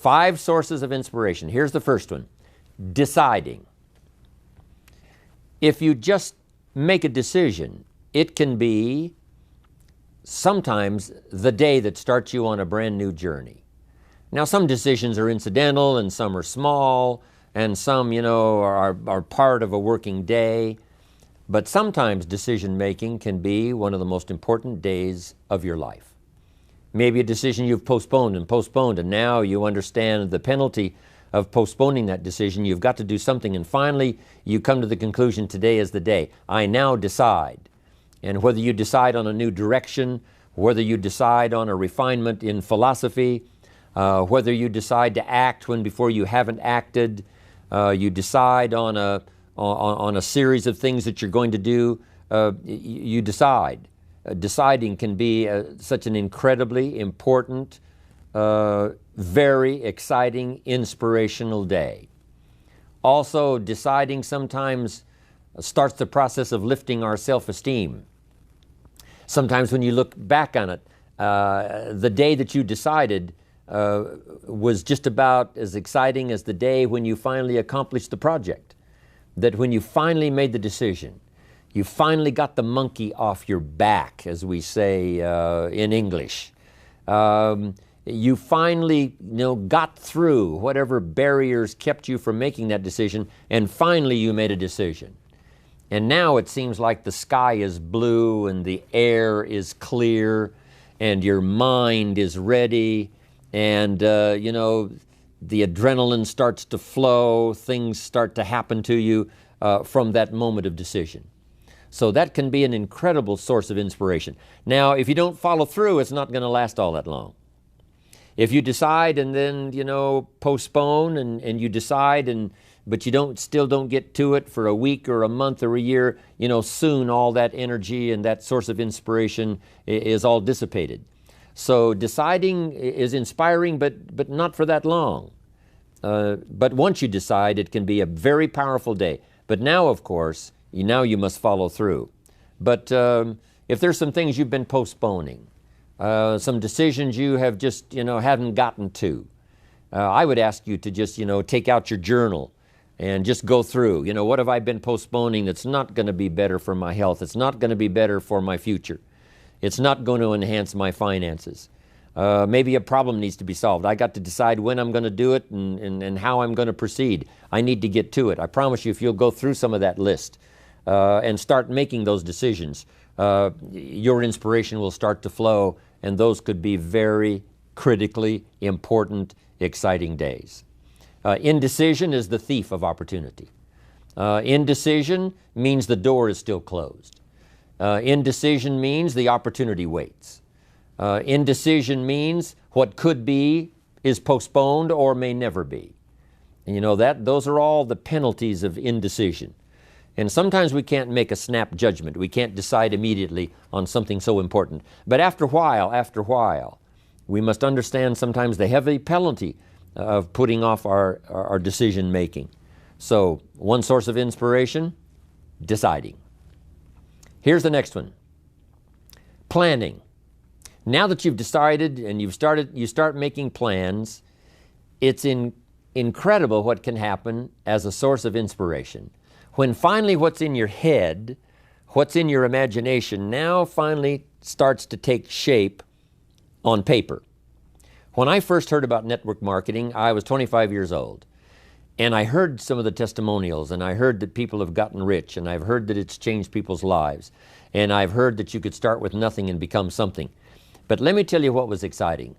5 sources of inspiration. Here's the first one: deciding. If you just make a decision, it can be sometimes the day that starts you on a brand new journey. Now, some decisions are incidental and some are small and some, are part of a working day. But sometimes decision making can be one of the most important days of your life. Maybe a decision you've postponed, and now you understand the penalty of postponing that decision. You've got to do something, and finally you come to the conclusion, today is the day. I now decide. And whether you decide on a new direction, whether you decide on a refinement in philosophy, whether you decide to act when before you haven't acted, you decide on a series of things that you're going to do, you decide. Deciding can be such an incredibly important, very exciting, inspirational day. Also, deciding sometimes starts the process of lifting our self-esteem. Sometimes when you look back on it, the day that you decided was just about as exciting as the day when you finally accomplished the project. That when you finally made the decision, you finally got the monkey off your back, as we say in English. You finally got through whatever barriers kept you from making that decision, and finally you made a decision. And now it seems like the sky is blue and the air is clear and your mind is ready, and the adrenaline starts to flow, things start to happen to you from that moment of decision. So that can be an incredible source of inspiration. Now, if you don't follow through, it's not going to last all that long. If you decide and then, postpone and you decide, but you still don't get to it for a week or a month or a year, soon all that energy and that source of inspiration is all dissipated. So deciding is inspiring, but not for that long. But once you decide, it can be a very powerful day. But now, of course, you must follow through. But if there's some things you've been postponing, some decisions you have just, haven't gotten to, I would ask you to just, take out your journal and just go through, what have I been postponing that's not going to be better for my health? It's not going to be better for my future. It's not going to enhance my finances. Maybe a problem needs to be solved. I got to decide when I'm going to do it and how I'm going to proceed. I need to get to it. I promise you, if you'll go through some of that list and start making those decisions, your inspiration will start to flow, and those could be very critically important, exciting days. Indecision is the thief of opportunity. Indecision means the door is still closed. Indecision means the opportunity waits. Indecision means what could be is postponed or may never be. And those are all the penalties of indecision. And sometimes we can't make a snap judgment. We can't decide immediately on something so important. But after a while, we must understand sometimes the heavy penalty of putting off our decision making. So, one source of inspiration, deciding. Here's the next one: planning. Now that you've decided and you start making plans, it's incredible what can happen as a source of inspiration. When finally what's in your head, what's in your imagination, now finally starts to take shape on paper. When I first heard about network marketing, I was 25 years old. And I heard some of the testimonials, and I heard that people have gotten rich, and I've heard that it's changed people's lives. And I've heard that you could start with nothing and become something. But let me tell you what was exciting.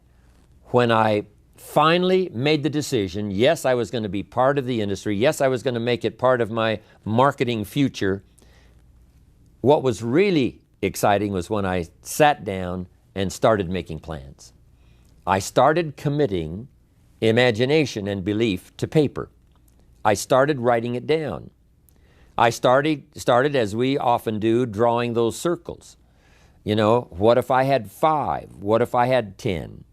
When I finally made the decision, yes, I was going to be part of the industry, yes, I was going to make it part of my marketing future, what was really exciting was when I sat down and started making plans. I started committing imagination and belief to paper. I started writing it down. I started, as we often do, drawing those circles. What if I had 5? What if I had 10?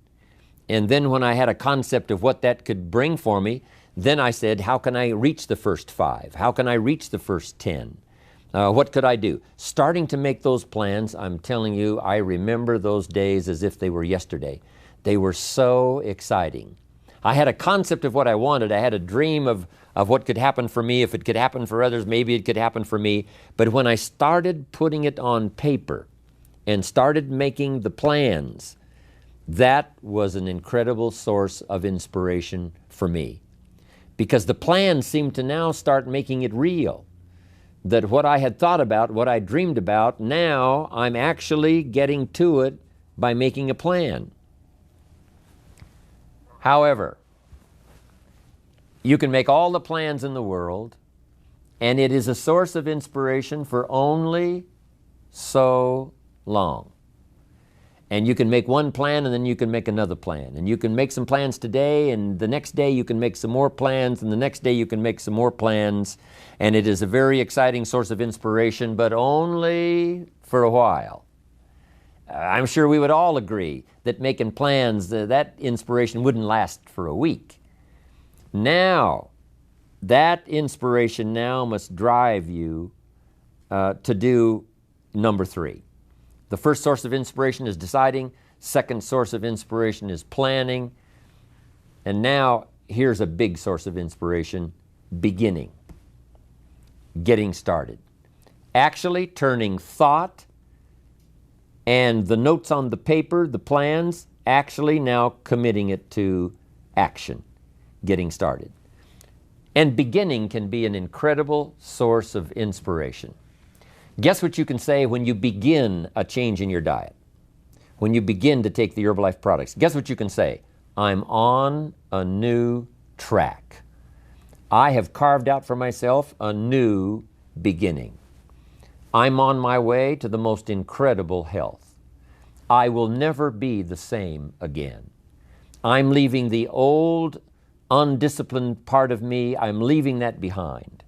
And then when I had a concept of what that could bring for me, then I said, how can I reach the first 5? How can I reach the first 10? What could I do? Starting to make those plans, I'm telling you, I remember those days as if they were yesterday. They were so exciting. I had a concept of what I wanted. I had a dream of what could happen for me. If it could happen for others, maybe it could happen for me. But when I started putting it on paper and started making the plans, that was an incredible source of inspiration for me. Because the plans seemed to now start making it real. That what I had thought about, what I dreamed about, now I'm actually getting to it by making a plan. However, you can make all the plans in the world, and it is a source of inspiration for only so long. And you can make one plan, and then you can make another plan. And you can make some plans today, and the next day you can make some more plans, and the next day you can make some more plans. And it is a very exciting source of inspiration, but only for a while. I'm sure we would all agree that making plans, that inspiration wouldn't last for a week. Now, that inspiration now must drive you to do number 3. The first source of inspiration is deciding. Second source of inspiration is planning. And now, here's a big source of inspiration: beginning. Getting started. Actually turning thought and the notes on the paper, the plans, actually now committing it to action. Getting started. And beginning can be an incredible source of inspiration. Guess what you can say when you begin a change in your diet? When you begin to take the Herbalife products, guess what you can say? I'm on a new track. I have carved out for myself a new beginning. I'm on my way to the most incredible health. I will never be the same again. I'm leaving the old, undisciplined part of me. I'm leaving that behind.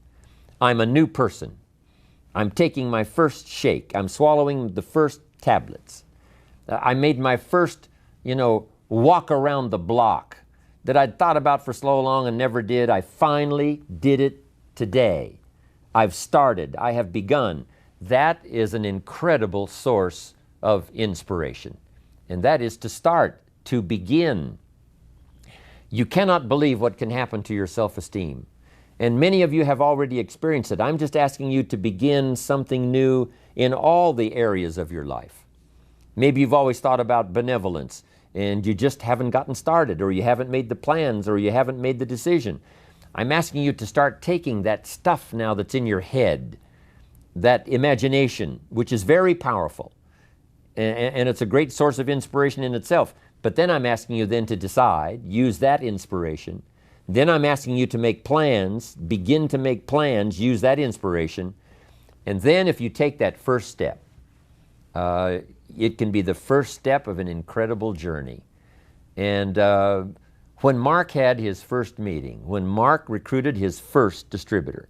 I'm a new person. I'm taking my first shake. I'm swallowing the first tablets. I made my first, walk around the block that I'd thought about for so long and never did. I finally did it today. I've started. I have begun. That is an incredible source of inspiration. And that is to start, to begin. You cannot believe what can happen to your self-esteem. And many of you have already experienced it. I'm just asking you to begin something new in all the areas of your life. Maybe you've always thought about benevolence and you just haven't gotten started, or you haven't made the plans, or you haven't made the decision. I'm asking you to start taking that stuff now that's in your head, that imagination, which is very powerful, and it's a great source of inspiration in itself. But then I'm asking you then to decide, use that inspiration. Then I'm asking you to make plans, begin to make plans, use that inspiration. And then if you take that first step, it can be the first step of an incredible journey. And when Mark had his first meeting, when Mark recruited his first distributor,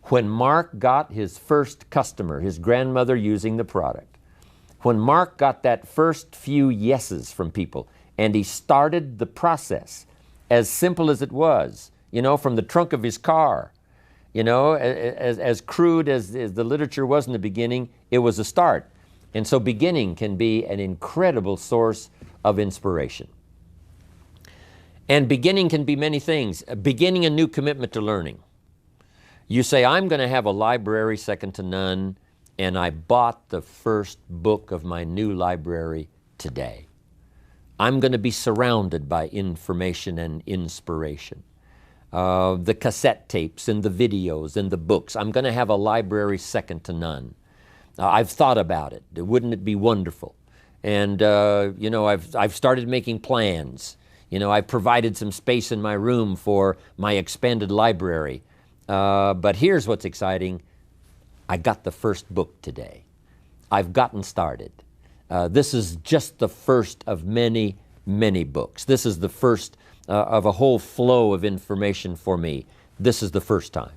when Mark got his first customer, his grandmother using the product, when Mark got that first few yeses from people, and he started the process, as simple as it was, from the trunk of his car, as crude as the literature was in the beginning, it was a start. And so beginning can be an incredible source of inspiration. And beginning can be many things. Beginning a new commitment to learning. You say, I'm going to have a library second to none, and I bought the first book of my new library today. I'm going to be surrounded by information and inspiration. The cassette tapes and the videos and the books. I'm going to have a library second to none. I've thought about it. Wouldn't it be wonderful? And, I've started making plans. I've provided some space in my room for my expanded library. But here's what's exciting. I got the first book today. I've gotten started. This is just the first of many, many books. This is the first of a whole flow of information for me. This is the first time.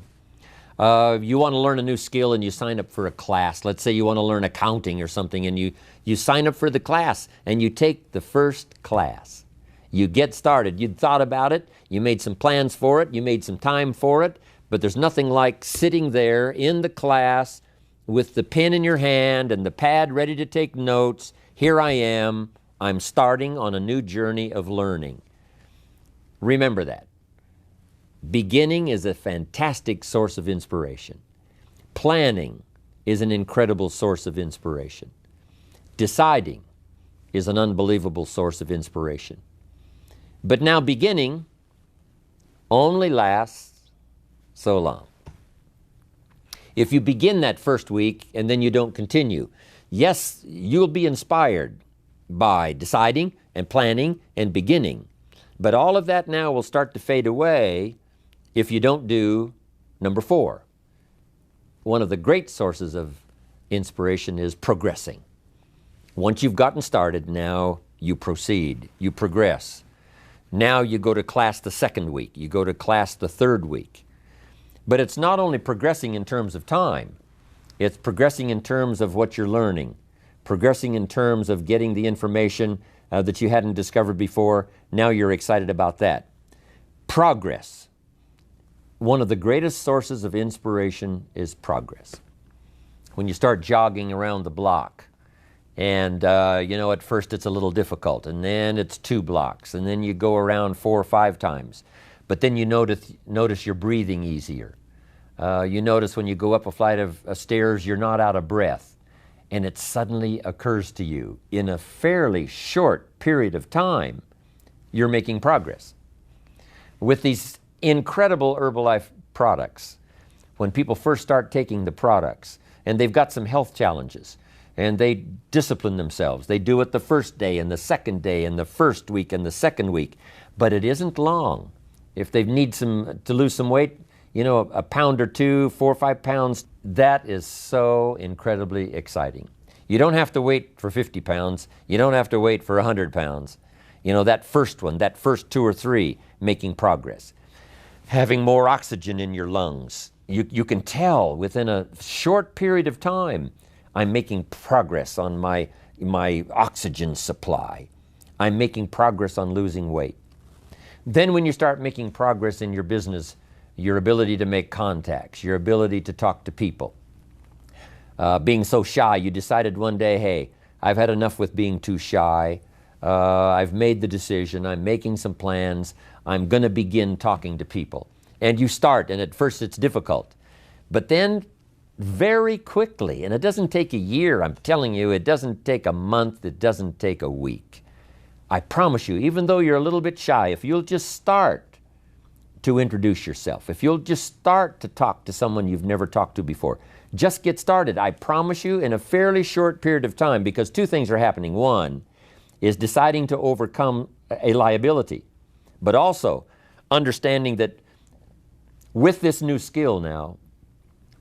You want to learn a new skill and you sign up for a class. Let's say you want to learn accounting or something, and you sign up for the class and you take the first class. You get started. You'd thought about it. You made some plans for it. You made some time for it. But there's nothing like sitting there in the class with the pen in your hand and the pad ready to take notes. Here I am. I'm starting on a new journey of learning. Remember that. Beginning is a fantastic source of inspiration. Planning is an incredible source of inspiration. Deciding is an unbelievable source of inspiration. But now beginning only lasts so long. If you begin that first week and then you don't continue, yes, you'll be inspired by deciding and planning and beginning. But all of that now will start to fade away if you don't do number 4. One of the great sources of inspiration is progressing. Once you've gotten started, now you proceed, you progress. Now you go to class the second week, you go to class the third week. But it's not only progressing in terms of time, it's progressing in terms of what you're learning, progressing in terms of getting the information that you hadn't discovered before. Now you're excited about that. Progress. One of the greatest sources of inspiration is progress. When you start jogging around the block, and at first it's a little difficult, and then it's 2 blocks, and then you go around 4 or 5 times. But then you notice you're breathing easier. You notice when you go up a flight of stairs, you're not out of breath. And it suddenly occurs to you, in a fairly short period of time, you're making progress. With these incredible Herbalife products, when people first start taking the products, and they've got some health challenges, and they discipline themselves. They do it the first day and the second day and the first week and the second week. But it isn't long. If they need to lose some weight, a pound or 2, 4 or 5 pounds, that is so incredibly exciting. You don't have to wait for 50 pounds. You don't have to wait for 100 pounds. That first one, that first 2 or 3, making progress. Having more oxygen in your lungs. You can tell within a short period of time, I'm making progress on my oxygen supply. I'm making progress on losing weight. Then when you start making progress in your business, your ability to make contacts, your ability to talk to people. Being so shy, you decided one day, hey, I've had enough with being too shy. I've made the decision. I'm making some plans. I'm going to begin talking to people. And you start, and at first it's difficult. But then very quickly, and it doesn't take a year, I'm telling you, it doesn't take a month, it doesn't take a week. I promise you, even though you're a little bit shy, if you'll just start to introduce yourself, if you'll just start to talk to someone you've never talked to before, just get started. I promise you, in a fairly short period of time, because 2 things are happening. One is deciding to overcome a liability, but also understanding that with this new skill now,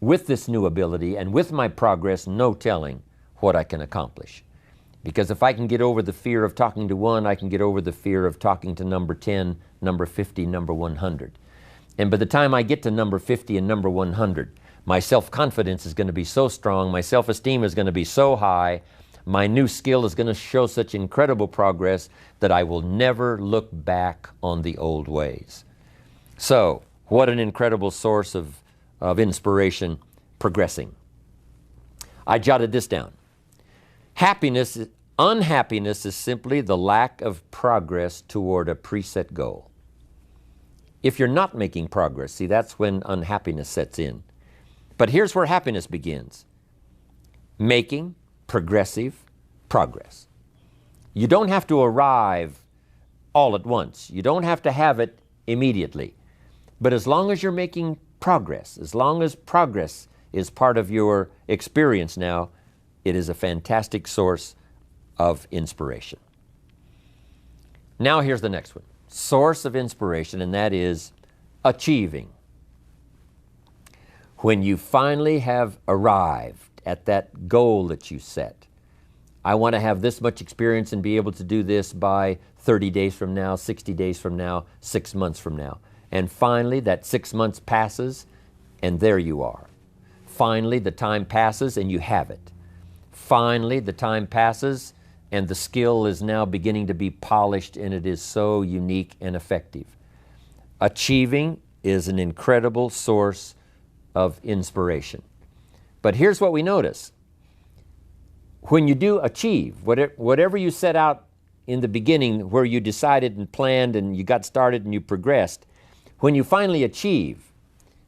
with this new ability, and with my progress, no telling what I can accomplish. Because if I can get over the fear of talking to one, I can get over the fear of talking to number 10, number 50, number 100. And by the time I get to number 50 and number 100, my self-confidence is going to be so strong, my self-esteem is going to be so high, my new skill is going to show such incredible progress that I will never look back on the old ways. So, what an incredible source of inspiration, progressing. I jotted this down. Unhappiness is simply the lack of progress toward a preset goal. If you're not making progress, see, that's when unhappiness sets in. But here's where happiness begins. Making progressive progress. You don't have to arrive all at once. You don't have to have it immediately. But as long as you're making progress, as long as progress is part of your experience now, it is a fantastic source of inspiration. Now here's the next one. Source of inspiration, and that is achieving. When you finally have arrived at that goal that you set, I want to have this much experience and be able to do this by 30 days from now, 60 days from now, 6 months from now. And finally, that 6 months passes, and there you are. Finally, the time passes, and you have it. Finally, the time passes, and the skill is now beginning to be polished, and it is so unique and effective. Achieving is an incredible source of inspiration. But here's what we notice. When you do achieve, whatever you set out in the beginning where you decided and planned and you got started and you progressed, when you finally achieve,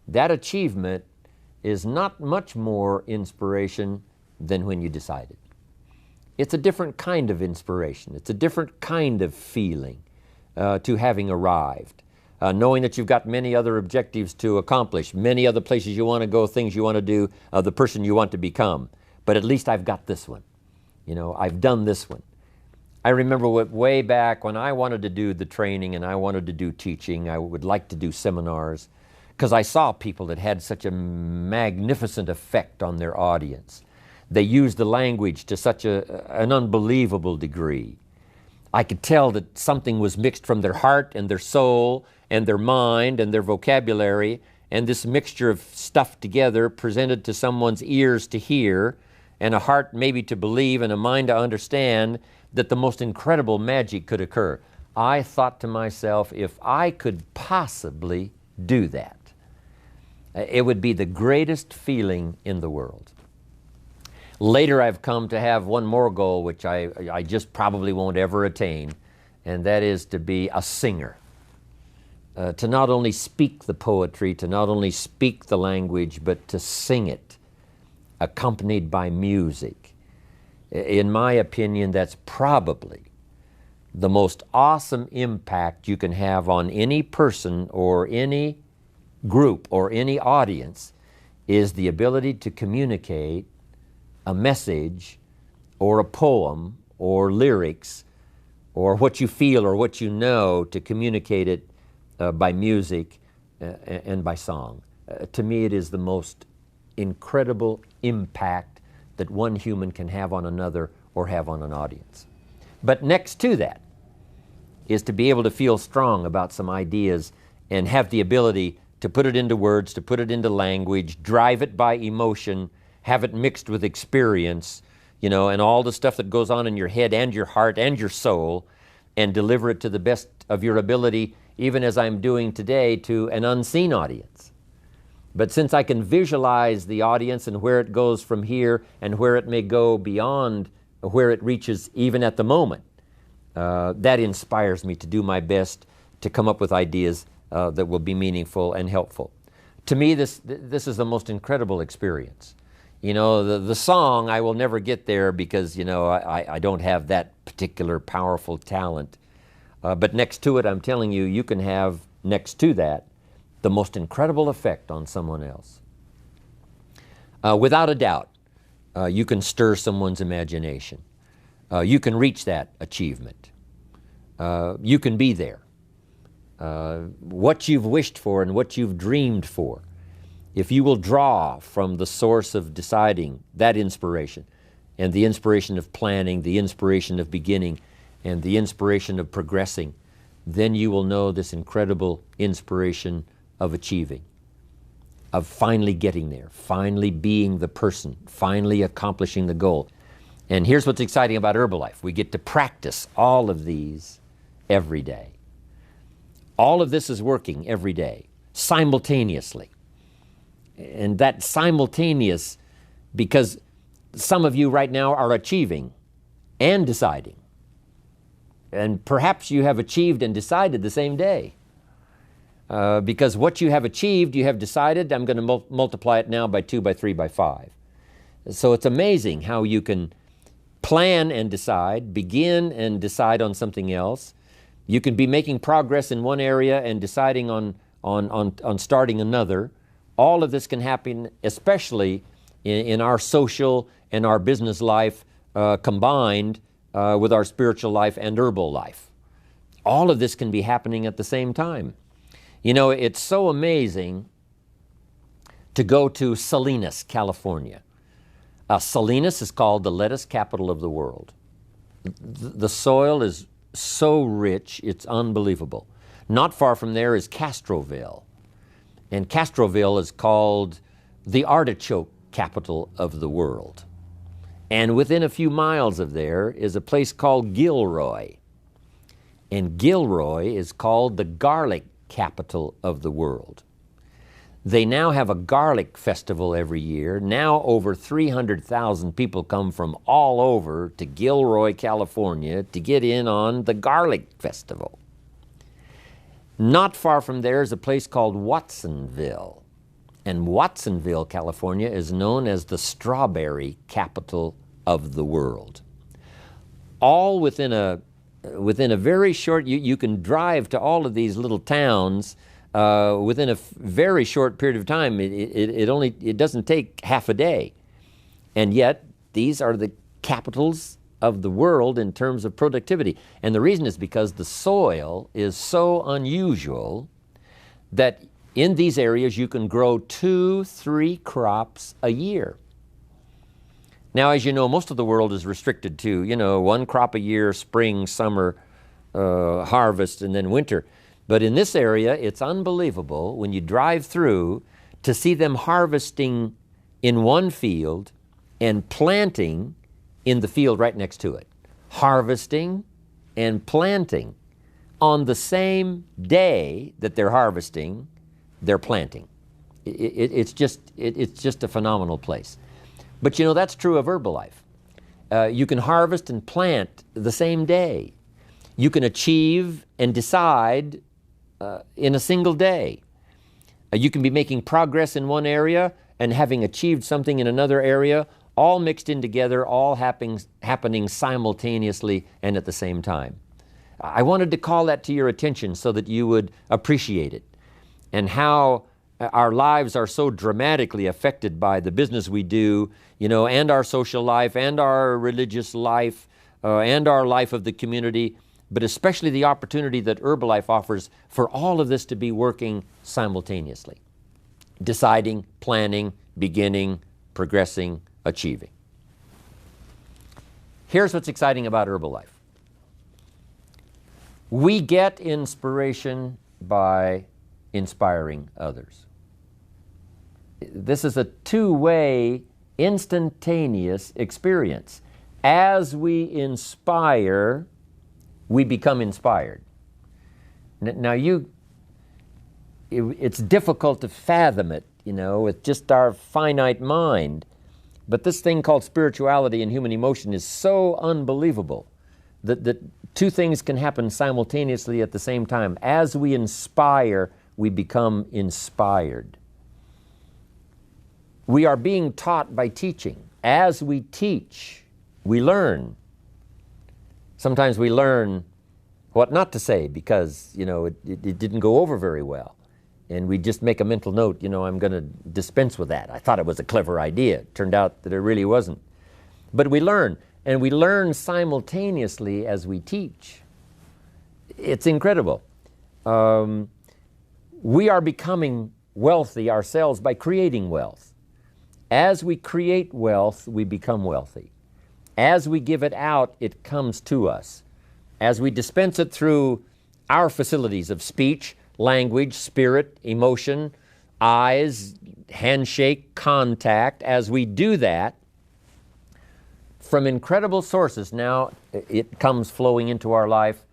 that achievement is not much more inspiration than when you decided. It's a different kind of inspiration. It's a different kind of feeling to having arrived. Knowing that you've got many other objectives to accomplish, many other places you want to go, things you want to do, the person you want to become. But at least I've got this one. You know, I've done this one. I remember way back when I wanted to do the training and I wanted to do teaching, I would like to do seminars, because I saw people that had such a magnificent effect on their audience. They used the language to such an unbelievable degree. I could tell that something was mixed from their heart and their soul and their mind and their vocabulary, and this mixture of stuff together presented to someone's ears to hear and a heart maybe to believe and a mind to understand, that the most incredible magic could occur. I thought to myself, if I could possibly do that, it would be the greatest feeling in the world. Later I've come to have one more goal, which I just probably won't ever attain, and that is to be a singer. To not only speak the poetry, to not only speak the language, but to sing it, accompanied by music. In my opinion, that's probably the most awesome impact you can have on any person or any group or any audience, is the ability to communicate a message or a poem or lyrics or what you feel or what you know, to communicate it by music and by song. To me, it is the most incredible impact that one human can have on another or have on an audience. But next to that is to be able to feel strong about some ideas and have the ability to put it into words, to put it into language, drive it by emotion, have it mixed with experience, you know, and all the stuff that goes on in your head and your heart and your soul, and deliver it to the best of your ability, even as I'm doing today, to an unseen audience. But since I can visualize the audience and where it goes from here and where it may go beyond where it reaches even at the moment, that inspires me to do my best to come up with ideas that will be meaningful and helpful. To me, this is the most incredible experience. You know, the song, I will never get there because, you know, I don't have that particular powerful talent. But next to it, I'm telling you, you can have next to that the most incredible effect on someone else. Without a doubt, you can stir someone's imagination. You can reach that achievement. You can be there. What you've wished for and what you've dreamed for, if you will draw from the source of deciding, that inspiration, and the inspiration of planning, the inspiration of beginning, and the inspiration of progressing, then you will know this incredible inspiration of achieving, of finally getting there, finally being the person, finally accomplishing the goal. And here's what's exciting about Herbalife. We get to practice all of these every day. All of this is working every day, simultaneously. And that simultaneous, because some of you right now are achieving and deciding. And perhaps you have achieved and decided the same day. Because what you have achieved, you have decided, I'm going to multiply it now by 2, by 3, by 5. So it's amazing how you can plan and decide, begin and decide on something else. You can be making progress in one area and deciding on starting another. All of this can happen, especially in our social and our business life combined with our spiritual life and herbal life. All of this can be happening at the same time. You know, it's so amazing to go to Salinas, California. Salinas is called the lettuce capital of the world. The soil is so rich, it's unbelievable. Not far from there is Castroville. And Castroville is called the artichoke capital of the world. And within a few miles of there is a place called Gilroy. And Gilroy is called the garlic capital of the world. They now have a garlic festival every year. Now over 300,000 people come from all over to Gilroy, California to get in on the garlic festival. Not far from there is a place called Watsonville. And Watsonville, California is known as the strawberry capital of the world. All within a very short, you can drive to all of these little towns within a very short period of time. It doesn't take half a day. And yet, these are the capitals of the world in terms of productivity. And the reason is because the soil is so unusual that in these areas you can grow 2-3 crops a year. Now, as you know, most of the world is restricted to, 1 crop a year, spring, summer, harvest, and then winter. But in this area, it's unbelievable when you drive through to see them harvesting in one field and planting in the field right next to it. Harvesting and planting. On the same day that they're harvesting, they're planting. It's just a phenomenal place. But that's true of Herbalife. You can harvest and plant the same day. You can achieve and decide in a single day. You can be making progress in one area and having achieved something in another area, all mixed in together, all happening simultaneously and at the same time. I wanted to call that to your attention so that you would appreciate it, and how our lives are so dramatically affected by the business we do, and our social life, and our religious life, and our life of the community, but especially the opportunity that Herbalife offers for all of this to be working simultaneously. Deciding, planning, beginning, progressing, achieving. Here's what's exciting about Herbalife. We get inspiration by inspiring others. This is a two-way, instantaneous experience. As we inspire, we become inspired. Now it's difficult to fathom it, with just our finite mind. But this thing called spirituality and human emotion is so unbelievable that two things can happen simultaneously at the same time. As we inspire, we become inspired. We are being taught by teaching. As we teach, we learn. Sometimes we learn what not to say because, it didn't go over very well. And we just make a mental note, I'm going to dispense with that. I thought it was a clever idea. It turned out that it really wasn't. But we learn, and we learn simultaneously as we teach. It's incredible. We are becoming wealthy ourselves by creating wealth. As we create wealth, we become wealthy. As we give it out, it comes to us. As we dispense it through our facilities of speech, language, spirit, emotion, eyes, handshake, contact, as we do that, from incredible sources, now it comes flowing into our life,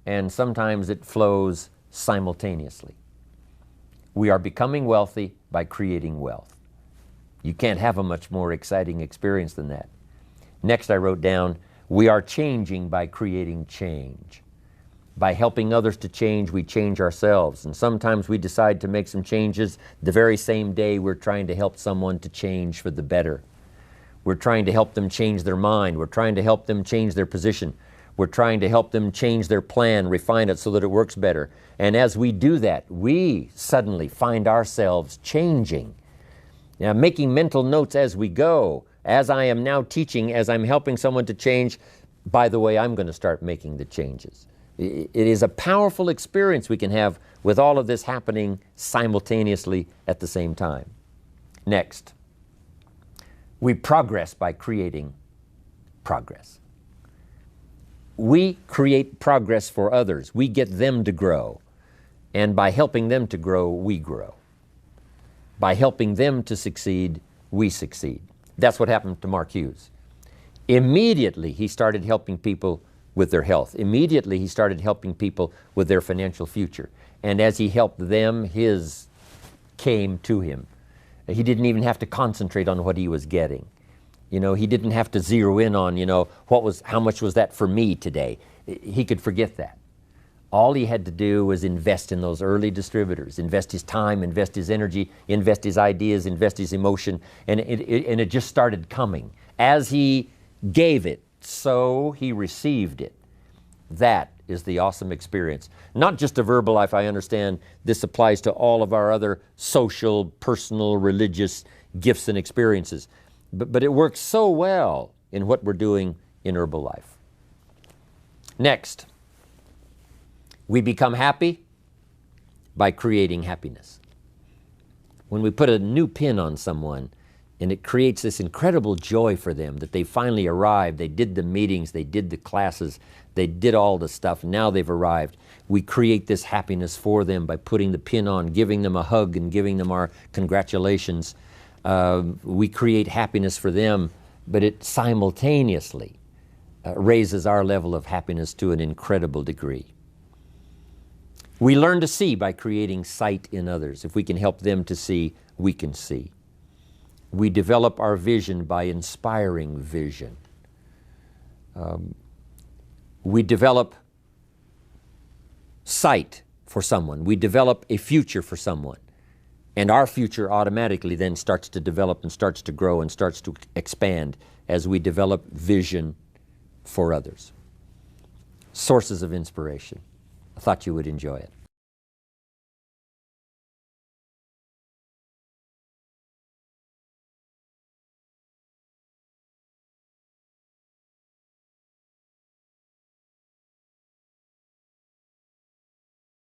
and sometimes it flows simultaneously. We are becoming wealthy by creating wealth. You can't have a much more exciting experience than that. Next, I wrote down, we are changing by creating change. By helping others to change, we change ourselves. And sometimes we decide to make some changes the very same day we're trying to help someone to change for the better. We're trying to help them change their mind. We're trying to help them change their position. We're trying to help them change their plan, refine it so that it works better. And as we do that, we suddenly find ourselves changing. Now, making mental notes as we go. As I am now teaching, as I'm helping someone to change, by the way, I'm going to start making the changes. It is a powerful experience we can have with all of this happening simultaneously at the same time. Next, we progress by creating progress. We create progress for others. We get them to grow. And by helping them to grow, we grow. By helping them to succeed, we succeed. That's what happened to Mark Hughes. Immediately, he started helping people with their health. Immediately, he started helping people with their financial future. And as he helped them, his came to him. He didn't even have to concentrate on what he was getting. You know, he didn't have to zero in on, you know, how much was that for me today? He could forget that. All he had to do was invest in those early distributors, invest his time, invest his energy, invest his ideas, invest his emotion, and it just started coming. As he gave it, so he received it. That is the awesome experience. Not just a Verbalife, I understand this applies to all of our other social, personal, religious gifts and experiences. But it works so well in what we're doing in Herbalife. Next, we become happy by creating happiness. When we put a new pin on someone and it creates this incredible joy for them that they finally arrived, they did the meetings, they did the classes, they did all the stuff, now they've arrived. We create this happiness for them by putting the pin on, giving them a hug and giving them our congratulations. We create happiness for them, but it simultaneously raises our level of happiness to an incredible degree. We learn to see by creating sight in others. If we can help them to see, we can see. We develop our vision by inspiring vision. We develop sight for someone. We develop a future for someone. And our future automatically then starts to develop and starts to grow and starts to expand as we develop vision for others. Sources of inspiration. I thought you would enjoy it.